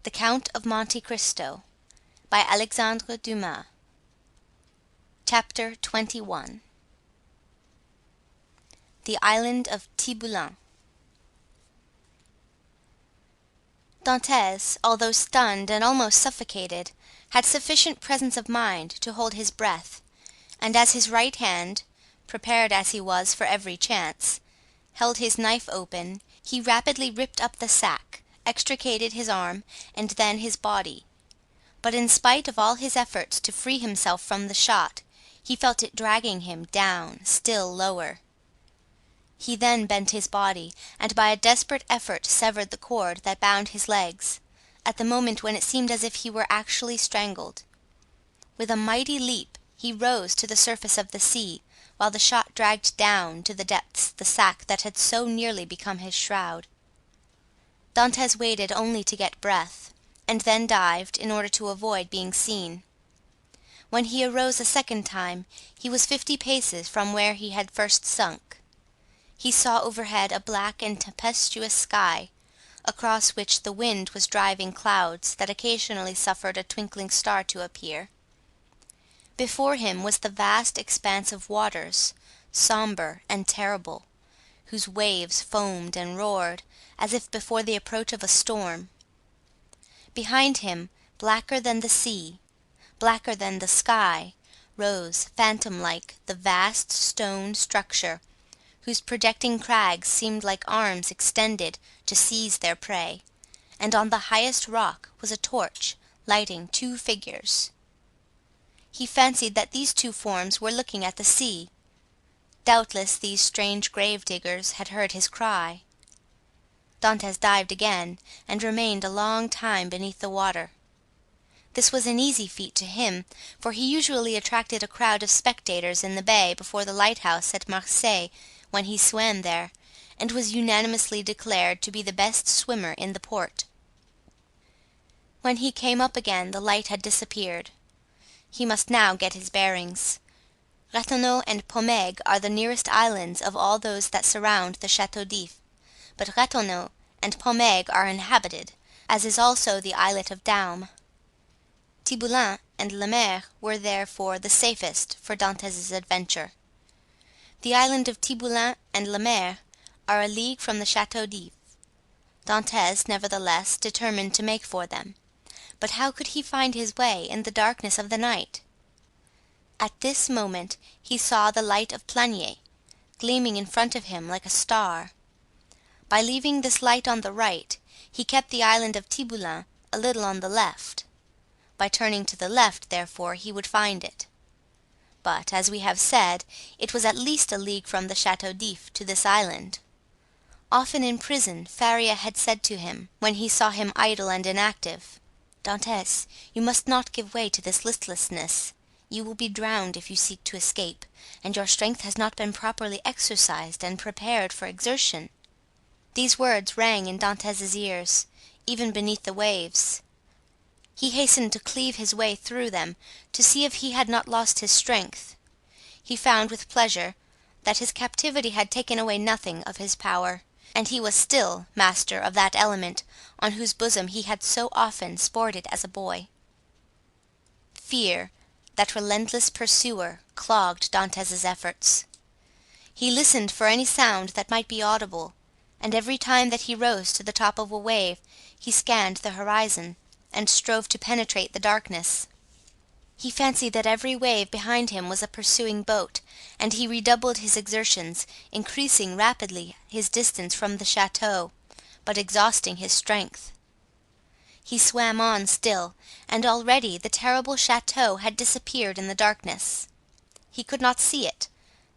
The Count of Monte Cristo by Alexandre Dumas. Chapter 21. The Island of Tiboulen. Dantès, although stunned and almost suffocated, had sufficient presence of mind to hold his breath, and as his right hand, prepared as he was for every chance, held his knife open, he rapidly ripped up the sack, extricated his arm and then his body; but in spite of all his efforts to free himself from the shot, he felt it dragging him down still lower. He then bent his body, and by a desperate effort severed the cord that bound his legs, at the moment when it seemed as if he were actually strangled. With a mighty leap he rose to the surface of the sea, while the shot dragged down to the depths the sack that had so nearly become his shroud. Dantès waited only to get breath, and then dived in order to avoid being seen. When he arose a second time, he was 50 paces from where he had first sunk. He saw overhead a black and tempestuous sky, across which the wind was driving clouds that occasionally suffered a twinkling star to appear. Before him was the vast expanse of waters, sombre and terrible, whose waves foamed and roared as if before the approach of a storm. Behind him, blacker than the sea, blacker than the sky, rose, phantom-like, the vast stone structure, whose projecting crags seemed like arms extended to seize their prey, and on the highest rock was a torch lighting 2 figures. He fancied that these 2 forms were looking at the sea. Doubtless these strange grave diggers had heard his cry. Dantès dived again and remained a long time beneath the water. This was an easy feat to him, for he usually attracted a crowd of spectators in the bay before the lighthouse at Marseilles when he swam there, and was unanimously declared to be the best swimmer in the port. When he came up again the light had disappeared. He must now get his bearings. Ratonneau and Pomègue are the nearest islands of all those that surround the Château d'If, but Ratonneau and Pomègue are inhabited, as is also the islet of Daume. Tiboulen and Le Maire were therefore the safest for Dantès' adventure. The island of Tiboulen and Le Maire are a league from the Château d'If. Dantès, nevertheless, determined to make for them. But how could he find his way in the darkness of the night? At this moment he saw the light of Planier, gleaming in front of him like a star. By leaving this light on the right, he kept the island of Tiboulen a little on the left. By turning to the left, therefore, he would find it. But, as we have said, it was at least a league from the Château d'If to this island. Often in prison Faria had said to him, when he saw him idle and inactive, "Dantès, you must not give way to this listlessness. You will be drowned if you seek to escape, and your strength has not been properly exercised and prepared for exertion." These words rang in Dantès' ears, even beneath the waves. He hastened to cleave his way through them, to see if he had not lost his strength. He found with pleasure that his captivity had taken away nothing of his power, and he was still master of that element on whose bosom he had so often sported as a boy. Fear, that relentless pursuer, clogged Dantès' efforts. He listened for any sound that might be audible, and every time that he rose to the top of a wave he scanned the horizon and strove to penetrate the darkness. He fancied that every wave behind him was a pursuing boat, and he redoubled his exertions, increasing rapidly his distance from the chateau, but exhausting his strength. He swam on still, and already the terrible chateau had disappeared in the darkness. He could not see it,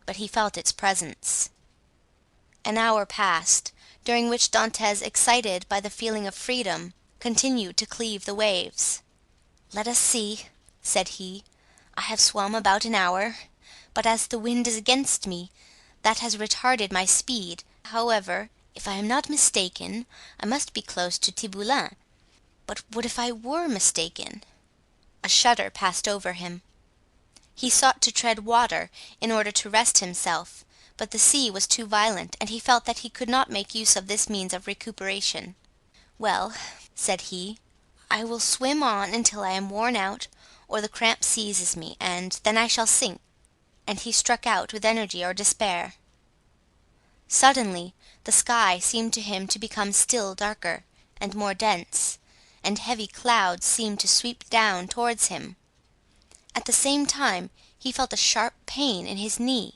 but he felt its presence. An hour passed, during which Dantès, excited by the feeling of freedom, continued to cleave the waves. "Let us see," said he. "I have swum about an hour, but as the wind is against me, that has retarded my speed. However, if I am not mistaken, I must be close to Tiboulen. But what if I were mistaken?" A shudder passed over him. He sought to tread water in order to rest himself, but the sea was too violent, and he felt that he could not make use of this means of recuperation. "Well," said he, I will swim on until I am worn out or the cramp seizes me, and then I shall sink." And he struck out with energy or despair. Suddenly the sky seemed to him to become still darker and more dense, and heavy clouds seemed to sweep down towards him. At the same time he felt a sharp pain in his knee.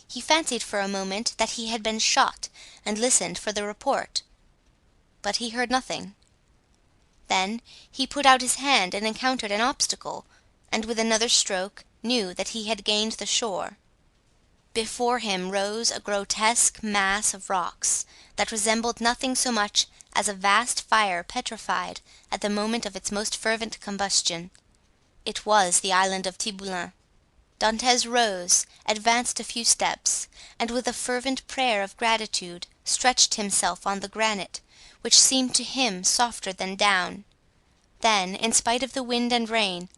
He fancied for a moment that he had been shot and listened for the report, but he heard nothing. Then he put out his hand and encountered an obstacle, and with another stroke knew that he had gained the shore. Before him rose a grotesque mass of rocks that resembled nothing so much as a vast fire petrified at the moment of its most fervent combustion. It was the island of Tiboulen. Dantès rose, advanced a few steps, and with a fervent prayer of gratitude stretched himself on the granite, which seemed to him softer than down. Then, in spite of the wind and rain,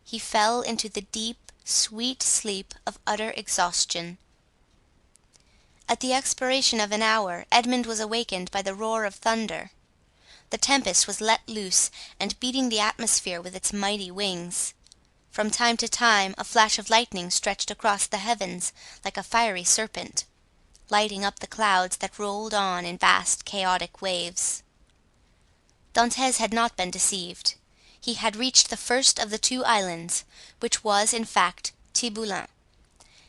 he fell into the deep, sweet sleep of utter exhaustion. At the expiration of an hour Edmond was awakened by the roar of thunder. The tempest was let loose and beating the atmosphere with its mighty wings. From time to time a flash of lightning stretched across the heavens like a fiery serpent, lighting up the clouds that rolled on in vast chaotic waves. Dantès had not been deceived. He had reached the first of the two islands, which was, in fact, Tiboulen.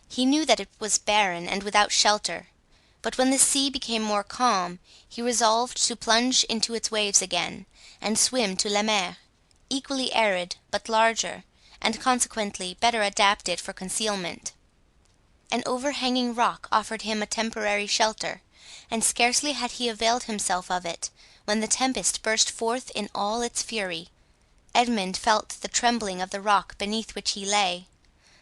He knew that it was barren and without shelter, but when the sea became more calm, he resolved to plunge into its waves again and swim to La Mer, equally arid but larger, and consequently better adapted for concealment. An overhanging rock offered him a temporary shelter, and scarcely had he availed himself of it when the tempest burst forth in all its fury. Edmond felt the trembling of the rock beneath which he lay.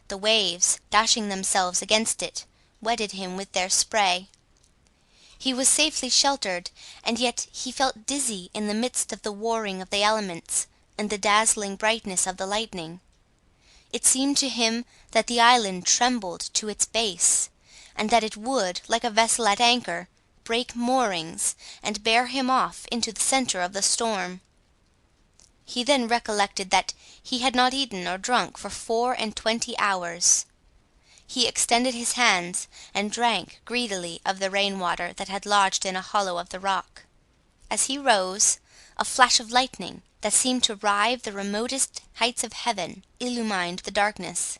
The waves, dashing themselves against it, wetted him with their spray. He was safely sheltered, and yet he felt dizzy in the midst of the warring of the elements and the dazzling brightness of the lightning. It seemed to him that the island trembled to its base, and that it would, like a vessel at anchor, break moorings and bear him off into the center of the storm. He then recollected that he had not eaten or drunk for 24 hours. He extended his hands and drank greedily of the rainwater that had lodged in a hollow of the rock. As he rose, a flash of lightning, that seemed to rive the remotest heights of heaven, illumined the darkness.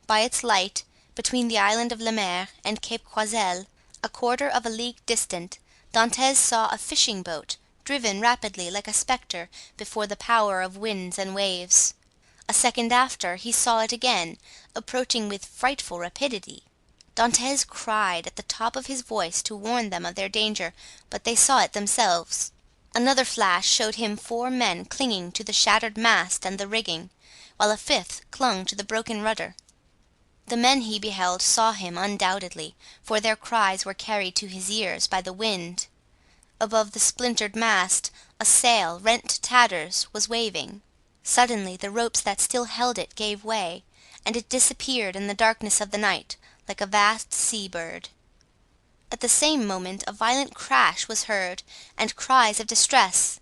By its light, between the island of Le Maire and Cape Croiselle, a quarter of a league distant, Dantès saw a fishing boat driven rapidly like a spectre before the power of winds and waves. A second after, he saw it again, approaching with frightful rapidity. Dantès cried at the top of his voice to warn them of their danger, but they saw it themselves. Another flash showed him 4 men clinging to the shattered mast and the rigging, while a fifth clung to the broken rudder. The men he beheld saw him undoubtedly, for their cries were carried to his ears by the wind. Above the splintered mast, a sail, rent to tatters, was waving. Suddenly the ropes that still held it gave way, and it disappeared in the darkness of the night like a vast sea-bird. At the same moment a violent crash was heard and cries of distress.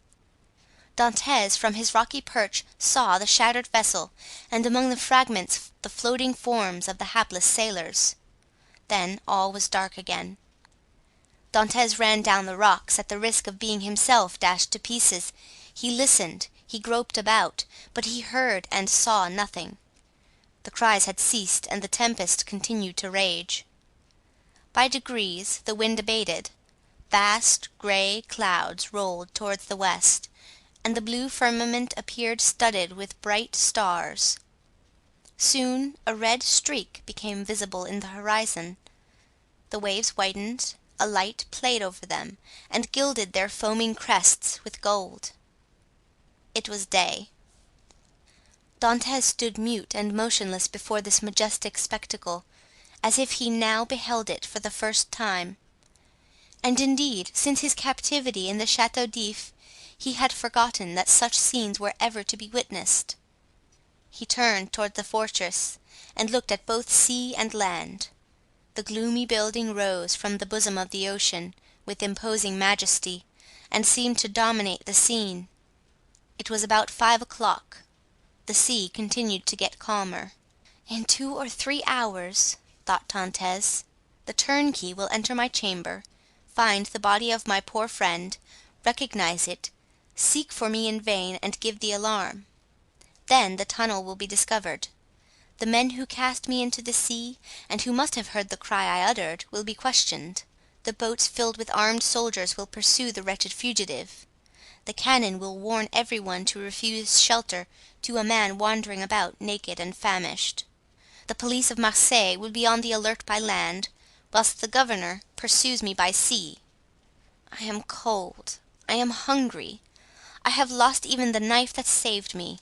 Dantès from his rocky perch saw the shattered vessel, and among the fragments the floating forms of the hapless sailors. Then all was dark again. Dantès ran down the rocks at the risk of being himself dashed to pieces. He listened, he groped about, but he heard and saw nothing. The cries had ceased and the tempest continued to rage. By degrees the wind abated. Vast gray clouds rolled towards the west, and the blue firmament appeared studded with bright stars. Soon a red streak became visible in the horizon. The waves whitened, a light played over them, and gilded their foaming crests with gold. It was day. Dantès stood mute and motionless before this majestic spectacle, as if he now beheld it for the first time. And indeed, since his captivity in the Château d'If, he had forgotten that such scenes were ever to be witnessed. He turned toward the fortress and looked at both sea and land. The gloomy building rose from the bosom of the ocean with imposing majesty, and seemed to dominate the scene. It was about 5 o'clock. The sea continued to get calmer. "In 2 or 3 hours," thought Dantès, "the turnkey will enter my chamber, find the body of my poor friend, recognize it, seek for me in vain, and give the alarm. Then the tunnel will be discovered. The men who cast me into the sea, and who must have heard the cry I uttered, will be questioned. The boats filled with armed soldiers will pursue the wretched fugitive. The cannon will warn everyone to refuse shelter to a man wandering about naked and famished. The police of Marseilles will be on the alert by land, whilst the governor pursues me by sea. I am cold, I am hungry, I have lost even the knife that saved me.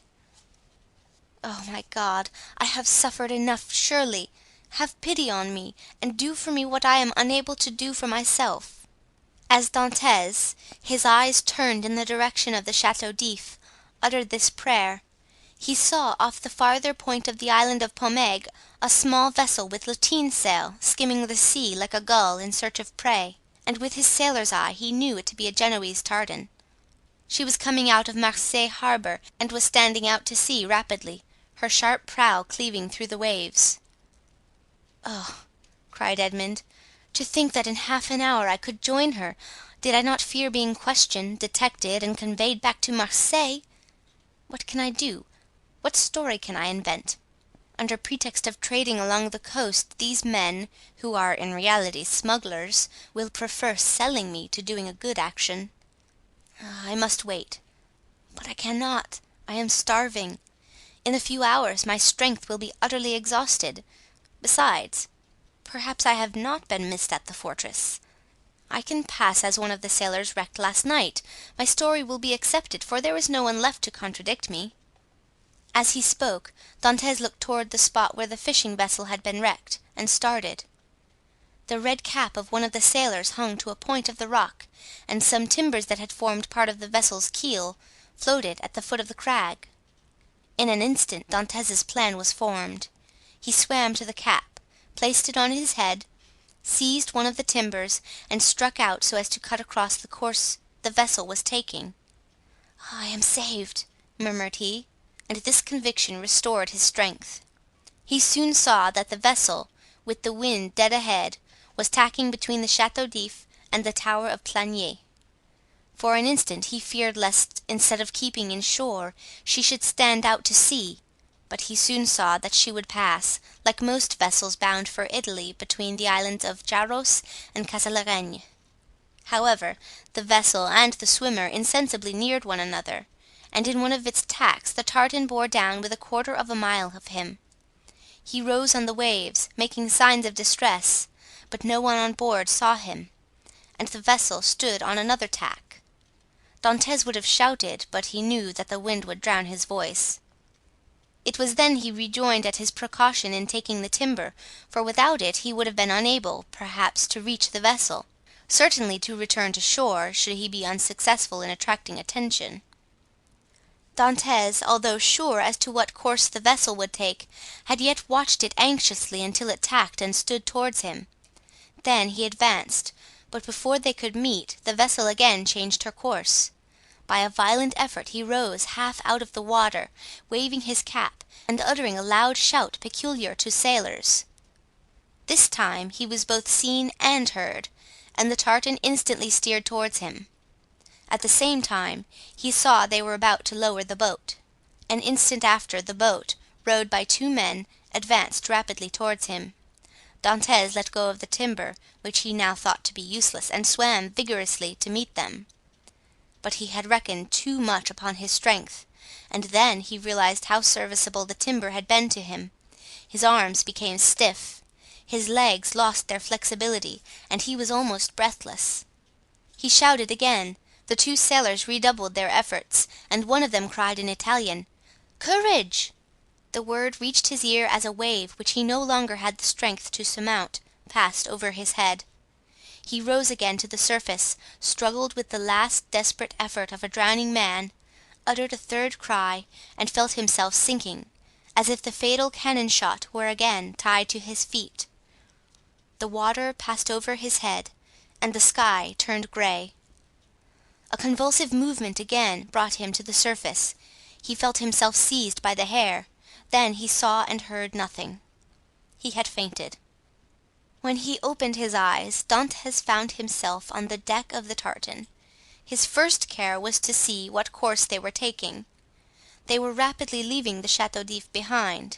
Oh, my God, I have suffered enough, surely. Have pity on me, and do for me what I am unable to do for myself." As Dantès, his eyes turned in the direction of the Château d'If, uttered this prayer, he saw off the farther point of the island of Pomègue a small vessel with lateen sail skimming the sea like a gull in search of prey, and with his sailor's eye he knew it to be a Genoese tartan. She was coming out of Marseilles harbor and was standing out to sea rapidly, her sharp prow cleaving through the waves. "Oh," cried Edmond, "to think that in half an hour I could join her, did I not fear being questioned, detected, and conveyed back to Marseilles! What can I do? What story can I invent? Under pretext of trading along the coast, these men, who are in reality smugglers, will prefer selling me to doing a good action. I must wait, but I cannot. I am starving. In a few hours my strength will be utterly exhausted. Besides, perhaps I have not been missed at the fortress. I can pass as one of the sailors wrecked last night. My story will be accepted, for there is no one left to contradict me." As he spoke, Dantès looked toward the spot where the fishing vessel had been wrecked, and started. The red cap of one of the sailors hung to a point of the rock, and some timbers that had formed part of the vessel's keel floated at the foot of the crag. In an instant Dantès' plan was formed. He swam to the cap, placed it on his head, seized one of the timbers, and struck out so as to cut across the course the vessel was taking. "I am saved," murmured he, and this conviction restored his strength. He soon saw that the vessel, with the wind dead ahead, was tacking between the Château d'If and the Tower of Planier. For an instant he feared lest, instead of keeping in shore, she should stand out to sea, but he soon saw that she would pass, like most vessels bound for Italy, between the islands of Jaros and Casalegagnes. However, the vessel and the swimmer insensibly neared one another, and in one of its tacks the tartan bore down with 1/4 of a mile of him. He rose on the waves, making signs of distress, but no one on board saw him, and the vessel stood on another tack. Dantès would have shouted, but he knew that the wind would drown his voice. It was then he rejoined at his precaution in taking the timber, for without it he would have been unable, perhaps, to reach the vessel, certainly to return to shore, should he be unsuccessful in attracting attention. Dantès, although sure as to what course the vessel would take, had yet watched it anxiously until it tacked and stood towards him. Then he advanced, but before they could meet, the vessel again changed her course. By a violent effort he rose half out of the water, waving his cap and uttering a loud shout peculiar to sailors. This time he was both seen and heard, and the tartan instantly steered towards him. At the same time he saw they were about to lower the boat. An instant after, the boat, rowed by 2 men, advanced rapidly towards him. Dantès let go of the timber, which he now thought to be useless, and swam vigorously to meet them. But he had reckoned too much upon his strength, and then he realized how serviceable the timber had been to him. His arms became stiff, his legs lost their flexibility, and he was almost breathless. He shouted again. The 2 sailors redoubled their efforts, and one of them cried in Italian, "Courage!" The word reached his ear as a wave, which he no longer had the strength to surmount, passed over his head. He rose again to the surface, struggled with the last desperate effort of a drowning man, uttered a 3rd cry, and felt himself sinking, as if the fatal cannon shot were again tied to his feet. The water passed over his head, and the sky turned gray. A convulsive movement again brought him to the surface. He felt himself seized by the hair, then he saw and heard nothing. He had fainted. When he opened his eyes, Dantès found himself on the deck of the tartan. His first care was to see what course they were taking. They were rapidly leaving the Château d'If behind.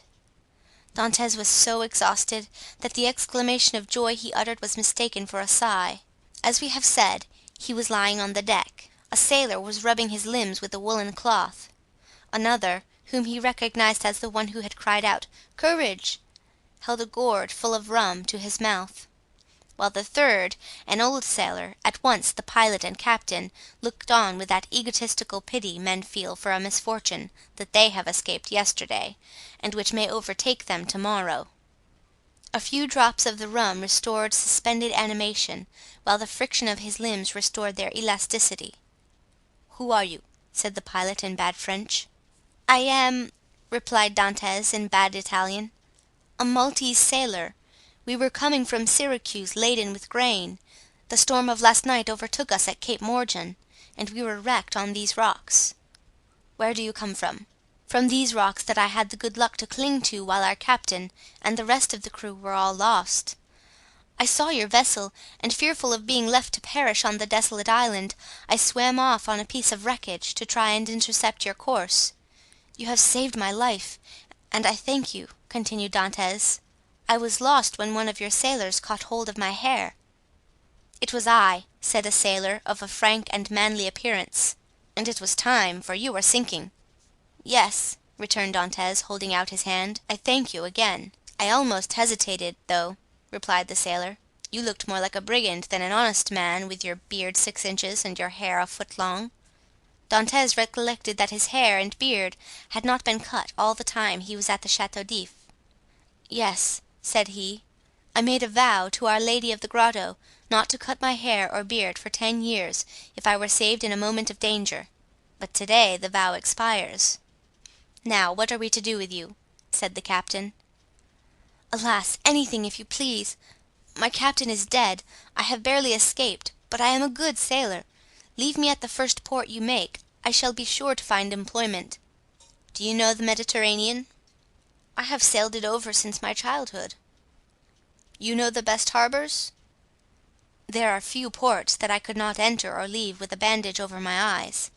Dantès was so exhausted that the exclamation of joy he uttered was mistaken for a sigh. As we have said, he was lying on the deck. A sailor was rubbing his limbs with a woolen cloth. Another, whom he recognized as the one who had cried out "Courage!" held a gourd full of rum to his mouth; while the third, an old sailor, at once the pilot and captain, looked on with that egotistical pity men feel for a misfortune that they have escaped yesterday, and which may overtake them tomorrow. A few drops of the rum restored suspended animation, while the friction of his limbs restored their elasticity. "Who are you?" said the pilot in bad French. "I am," replied Dantès in bad Italian, "a Maltese sailor. We were coming from Syracuse laden with grain. The storm of last night overtook us at Cape Morgan, and we were wrecked on these rocks." "Where do you come from?" "From these rocks that I had the good luck to cling to while our captain and the rest of the crew were all lost. I saw your vessel, and fearful of being left to perish on the desolate island, I swam off on a piece of wreckage to try and intercept your course. You have saved my life, and I thank you," continued Dantès. "I was lost when one of your sailors caught hold of my hair." "It was I," said a sailor of a frank and manly appearance, "and it was time, for you were sinking." "Yes," returned Dantès, holding out his hand, "I thank you again." "I almost hesitated, though," replied the sailor. "You looked more like a brigand than an honest man, with your beard 6 inches and your hair a foot long." Dantès recollected that his hair and beard had not been cut all the time he was at the Château d'If. "Yes," said he, "I made a vow to Our Lady of the Grotto not to cut my hair or beard for 10 years if I were saved in a moment of danger, but today the vow expires. Now, what are we to do with you?" said the captain. "Alas! anything, if you please. My captain is dead. I have barely escaped, but I am a good sailor. Leave me at the first port you make. I shall be sure to find employment." "Do you know the Mediterranean?" "I have sailed it over since my childhood." "You know the best harbors?" "There are few ports that I could not enter or leave with a bandage over my eyes."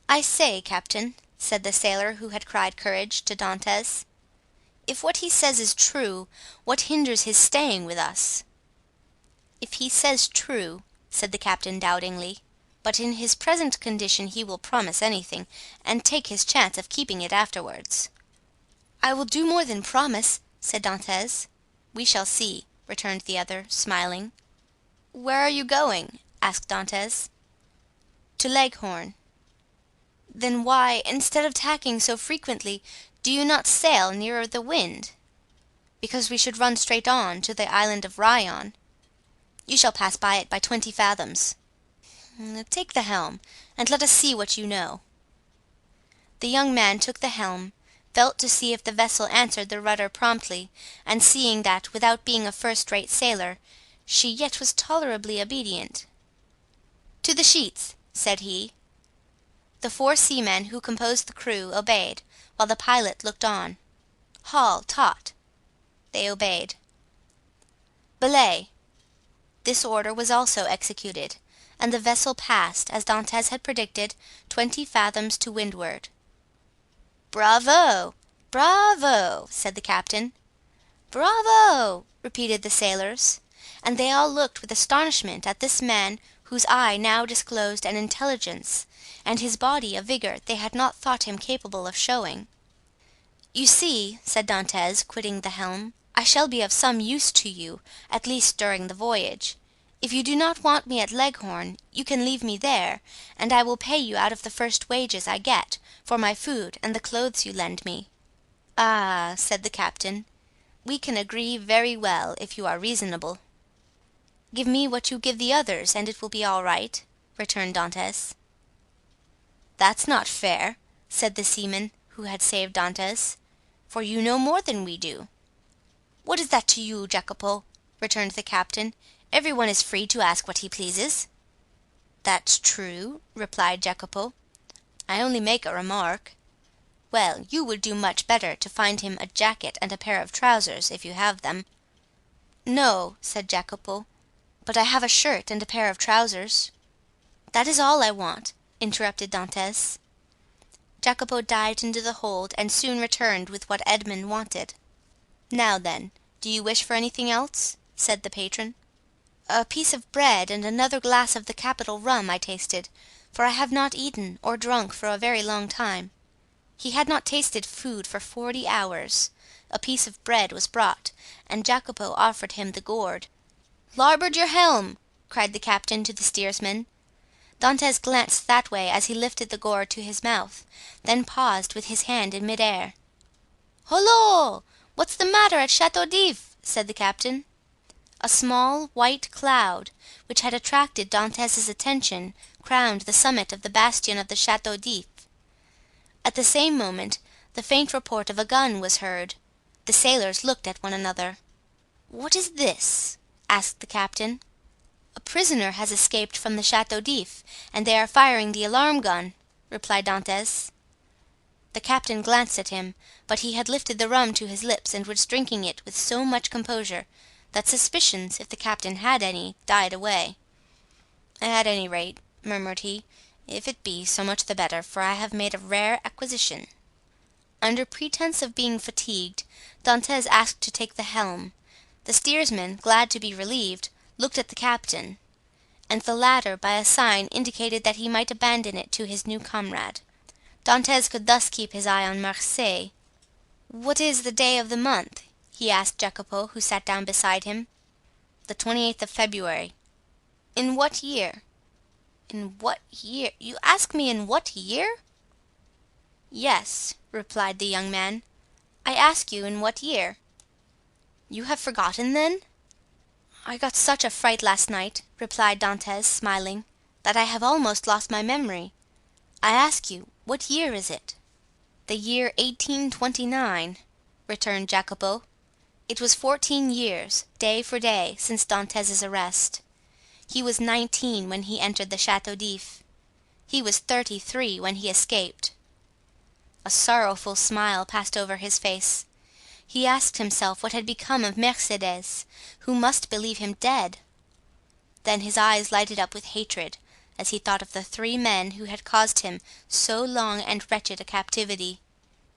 "I say, captain," said the sailor who had cried courage to Dantès, "if what he says is true, what hinders his staying with us?" "If he says true," said the captain doubtingly, "but in his present condition he will promise anything, and take his chance of keeping it afterwards." "I will do more than promise," said Dantès. "We shall see," returned the other, smiling. "Where are you going?" asked Dantès. "To Leghorn." "Then why, instead of tacking so frequently, do you not sail nearer the wind?" "Because we should run straight on to the island of Ryan." "You shall pass by it by 20 fathoms." "Take the helm, and let us see what you know." The young man took the helm, felt to see if the vessel answered the rudder promptly, and seeing that, without being a first-rate sailor, she yet was tolerably obedient. "To the sheets," said he. The 4 seamen who composed the crew obeyed, while the pilot looked on. "Haul taut." They obeyed. "Belay." This order was also executed, and the vessel passed, as Dantès had predicted, 20 fathoms to windward. "Bravo! bravo!" said the captain. "Bravo!" repeated the sailors, and they all looked with astonishment at this man whose eye now disclosed an intelligence, and his body a vigor they had not thought him capable of showing. "You see," said Dantès, quitting the helm, "I shall be of some use to you, at least during the voyage. If you do not want me at Leghorn, you can leave me there, and I will pay you out of the first wages I get for my food and the clothes you lend me." "Ah," said the captain, "we can agree very well if you are reasonable." "Give me what you give the others, and it will be all right," returned Dantès. "That's not fair," said the seaman who had saved Dantès, "for you know more than we do." "What is that to you, Jacopo?" returned the captain. "Every one is free to ask what he pleases." "That's true," replied Jacopo. "I only make a remark." "Well, you would do much better to find him a jacket and a pair of trousers, if you have them." "No," said Jacopo, "but I have a shirt and a pair of trousers." "That is all I want," interrupted Dantès. Jacopo dived into the hold and soon returned with what Edmond wanted. "Now, then, do you wish for anything else?" said the patron. "A piece of bread and another glass of the capital rum I tasted, for I have not eaten or drunk for a very long time." He had not tasted food for 40 hours. A piece of bread was brought, and Jacopo offered him the gourd. "Larboard your helm!" cried the captain to the steersman. Dantès glanced that way as he lifted the gourd to his mouth, then paused with his hand in mid-air. "Hollo! What's the matter at Chateau d'If?" said the captain. A small white cloud, which had attracted Dantès' attention, crowned the summit of the bastion of the Chateau d'If. At the same moment the faint report of a gun was heard. The sailors looked at one another. "What is this?" asked the captain. "A prisoner has escaped from the Chateau d'If, and they are firing the alarm gun," replied Dantès. The captain glanced at him, but he had lifted the rum to his lips and was drinking it with so much composure that suspicions, if the captain had any, died away. "At any rate," murmured he, "if it be, so much the better, for I have made a rare acquisition." Under pretense of being fatigued, Dantès asked to take the helm. The steersman, glad to be relieved, looked at the captain, and the latter by a sign indicated that he might abandon it to his new comrade. Dantès could thus keep his eye on Marseilles. "What is the day of the month?" he asked Jacopo, who sat down beside him. "The 28th of February." "In what year?" "In what year? You ask me in what year?" "Yes," replied the young man, "I ask you in what year." "You have forgotten, then?" "I got such a fright last night," replied Dantès, smiling, "that I have almost lost my memory. I ask you, what year is it?" "The year 1829," returned Jacopo. It was 14 years, day for day, since Dantès' arrest. He was 19 when he entered the Chateau d'If. He was 33 when he escaped. A sorrowful smile passed over his face. He asked himself what had become of Mercédès, who must believe him dead. Then his eyes lighted up with hatred as he thought of the 3 men who had caused him so long and wretched a captivity.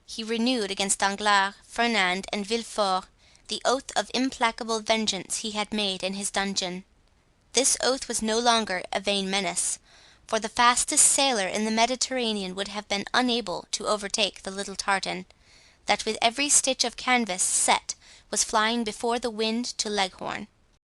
He renewed against Danglars, Fernand and Villefort the oath of implacable vengeance he had made in his dungeon. This oath was no longer a vain menace, for the fastest sailor in the Mediterranean would have been unable to overtake the little tartan, that with every stitch of canvas set was flying before the wind to Leghorn.